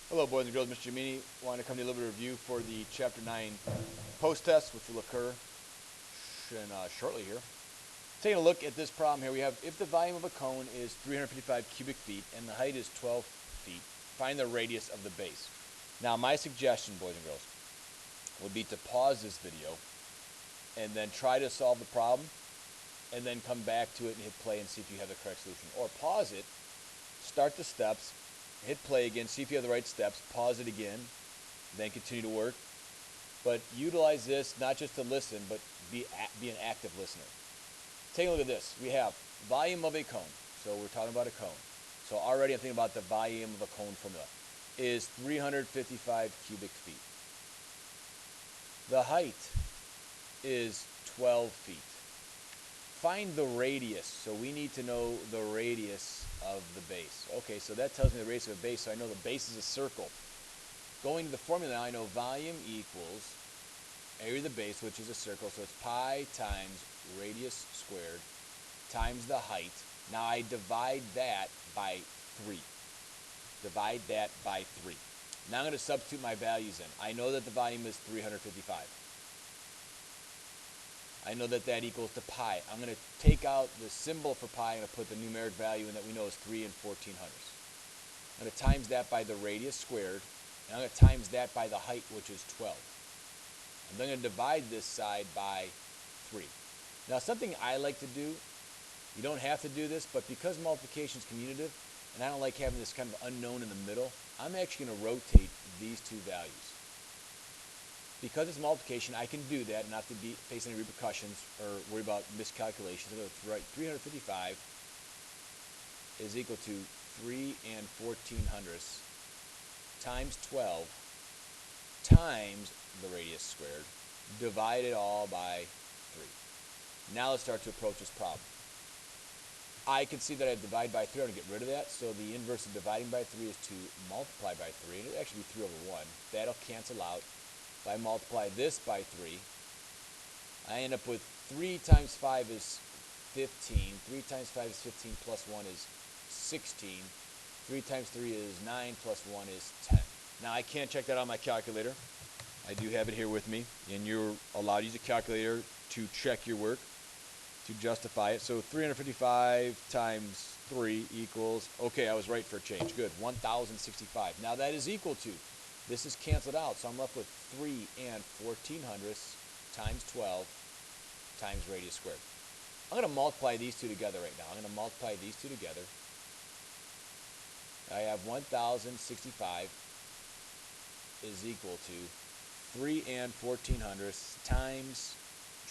Hello, boys and girls. Mr. Giomini. Want to come to a little bit of review for the Chapter 9 post test, which will occur shortly here. Taking a look at this problem here, we have if the volume of a cone is 355 cubic feet and the height is 12 feet, find the radius of the base. Now, my suggestion, boys and girls, would be to pause this video and then try to solve the problem and then come back to it and hit play and see if you have the correct solution. Or pause it, start the steps, hit play again, see if you have the right steps, pause it again, then continue to work. But utilize this not just to listen, but be an active listener. Take a look at this. We have volume of a cone. So we're talking about a cone. So already I'm thinking about the volume of a cone formula is 355 cubic feet. The height is 12 feet. Find the radius. So we need to know the radius of the base. Okay, so that tells me the radius of a base, so I know the base is a circle. Going to the formula now, I know volume equals area of the base, which is a circle, so it's pi times radius squared times the height. Now I divide that by 3. Divide that by 3. Now I'm going to substitute my values in. I know that the volume is 355. I know that that equals to pi. I'm going to take out the symbol for pi and put the numeric value in that we know is 3 and 14 hundredths. I'm going to times that by the radius squared, and I'm going to times that by the height, which is 12. I'm then going to divide this side by 3. Now, something I like to do, you don't have to do this, but because multiplication is commutative, and I don't like having this kind of unknown in the middle, I'm actually going to rotate these two values. Because it's multiplication, I can do that and not have to face any repercussions or worry about miscalculations. I'm going to write 355 is equal to 3 and 14 hundredths times 12 times the radius squared, divided all by 3. Now let's start to approach this problem. I can see that I divide by 3. I'm going to get rid of that. So the inverse of dividing by 3 is to multiply by 3. And it would actually be 3 over 1. That'll cancel out. If I multiply this by 3, I end up with 3 times 5 is 15. 3 times 5 is 15 plus 1 is 16. 3 times 3 is 9 plus 1 is 10. Now I can't check that on my calculator. I do have it here with me. And you're allowed to use a calculator to check your work, to justify it. So 355 times 3 equals, okay, I was right for a change. Good, 1,065. Now that is equal to, this is canceled out, so I'm left with 3 and 14 hundredths times 12 times radius squared. I'm going to multiply these two together right now. I'm going to multiply these two together. I have 1,065 is equal to 3 and 14 hundredths times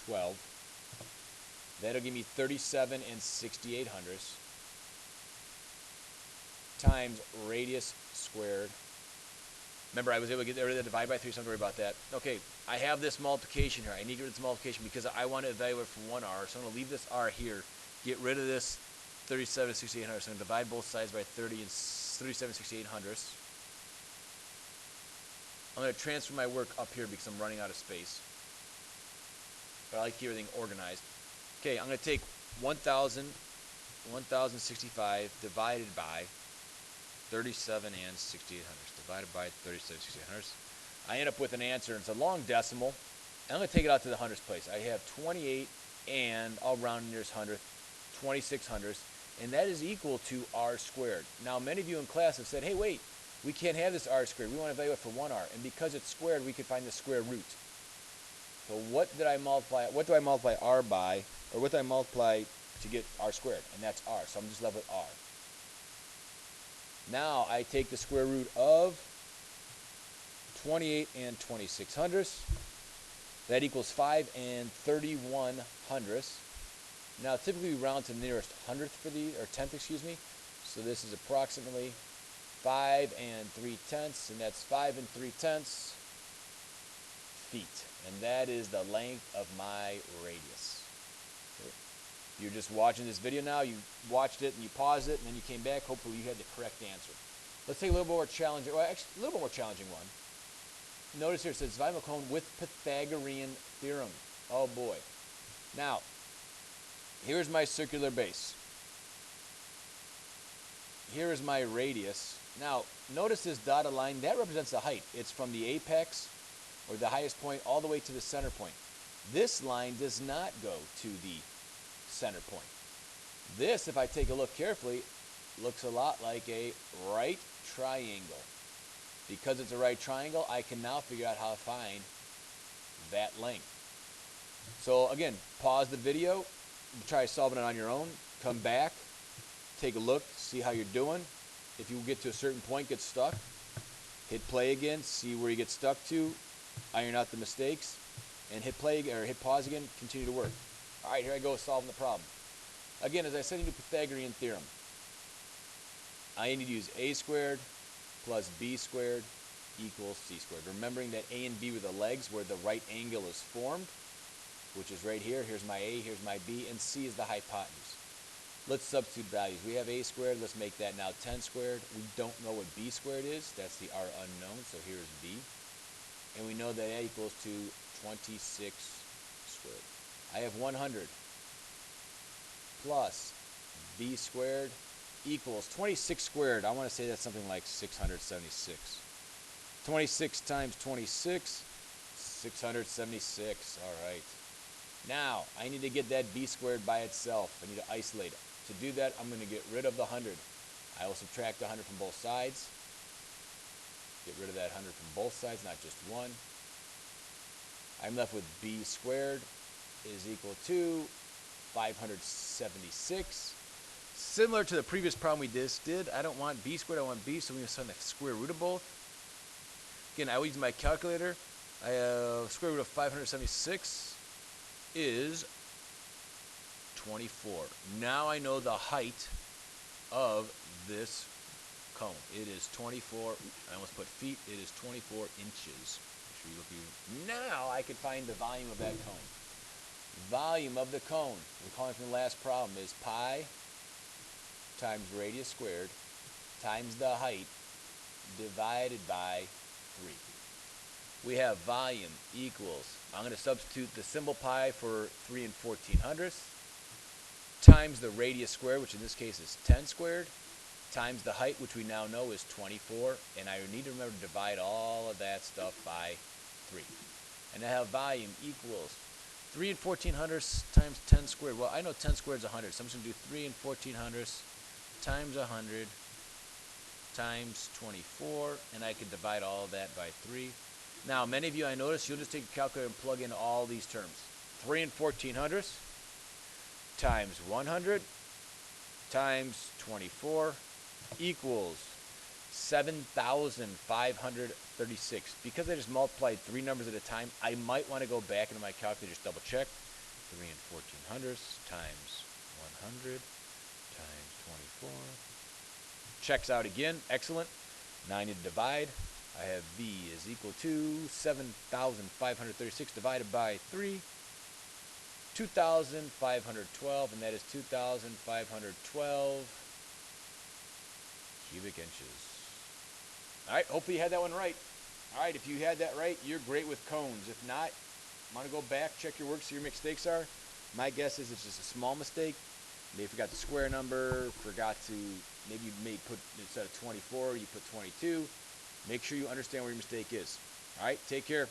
12. That'll give me 37 and 68 hundredths times radius squared. Remember, I was able to get rid of the divide by 3, so don't worry about that. Okay, I have this multiplication here. I need to get rid of this multiplication because I want to evaluate from 1r. So I'm going to leave this r here, get rid of this 37 and 68 hundredths. So I'm going to divide both sides by 30 and 37 and 68 hundredths. I'm going to transfer my work up here because I'm running out of space. But I like to keep everything organized. Okay, I'm going to take 1,065 divided by 37 and 68 hundredths. Divided by 37 and 68 hundredths. I end up with an answer. It's a long decimal. I'm going to take it out to the hundredths place. I have 28 and, I'll round nearest hundredth, 26 hundredths. And that is equal to r squared. Now, many of you in class have said, hey, wait, we can't have this r squared. We want to evaluate for 1r. And because it's squared, we could find the square root. So what did I multiply? What do I multiply r by? Or what do I multiply to get r squared? And that's r. So I'm just left with r. Now I take the square root of 28 and 26 hundredths. That equals 5 and 31 hundredths. Now typically we round to the nearest hundredth for these, or tenth, excuse me. So this is approximately 5 and 3/10, and that's 5 and 3/10 feet. And that is the length of my radius. Okay. You're just watching this video now. You watched it and you paused it, and then you came back. Hopefully you had the correct answer. Let's take a little more challenging, well, actually a little bit more challenging one. Notice here it says volume of a cone with Pythagorean theorem. Oh boy. Now, here's my circular base. here is my radius. Now, notice this dotted line, that represents the height. It's from the apex, or the highest point, all the way to the center point. This line does not go to the center point. This, if I take a look carefully, looks a lot like a right triangle. Because it's a right triangle, I can now figure out how to find that length. So again, pause the video, try solving it on your own, come back, take a look, see how you're doing. If you get to a certain point, get stuck, hit play again, see where you get stuck to, iron out the mistakes, and hit play or hit pause again, continue to work. All right, here I go solving the problem. Again, as I said in the Pythagorean theorem, I need to use a squared plus b squared equals c squared. Remembering that a and b were the legs where the right angle is formed, which is right here. Here's my a, here's my b, and c is the hypotenuse. Let's substitute values. We have a squared. Let's make that now 10 squared. We don't know what b squared is. That's the r unknown, so here's b. And we know that a equals to 26 squared. I have 100 plus b squared equals 26 squared. I want to say that's something like 676. 26 times 26, 676. All right. Now, I need to get that b squared by itself. I need to isolate it. To do that, I'm going to get rid of the 100. I will subtract 100 from both sides. Get rid of that 100 from both sides, not just one. I'm left with b squared is equal to 576. Similar to the previous problem we just did, I don't want b squared, I want b, so we're going to find the square root of both. Again, I will use my calculator. I have square root of 576 is 24. Now I know the height of this cone. It is 24. I almost put feet. It is 24 inches. Make sure you look. Now I can find the volume of that cone. Volume of the cone, recalling from the last problem, is pi times radius squared times the height divided by 3. We have volume equals, I'm going to substitute the symbol pi for 3 and 1400ths, times the radius squared, which in this case is 10 squared, times the height, which we now know is 24, and I need to remember to divide all of that stuff by 3. And I have volume equals 3 and 1400ths times 10 squared. Well, I know 10 squared is 100, so I'm just going to do 3 and 1400ths times 100 times 24, and I can divide all of that by 3. Now, many of you, I notice, you'll just take a calculator and plug in all these terms. 3 and 1400ths times 100 times 24 equals 7,536. Because I just multiplied 3 numbers at a time, I might want to go back into my calculator, just double check. 3 and 1400ths times 100 times 24. Checks out again. Excellent. Now I need to divide. I have v is equal to 7,536 divided by 3. 2,512, and that is 2,512 cubic inches. All right, hopefully you had that one right. All right, if you had that right, you're great with cones. If not, want to go back, check your work, see your mistakes are. My guess is it's just a small mistake. Maybe forgot the square number, forgot to, maybe you may put, instead of 24, you put 22. Make sure you understand where your mistake is. All right, take care.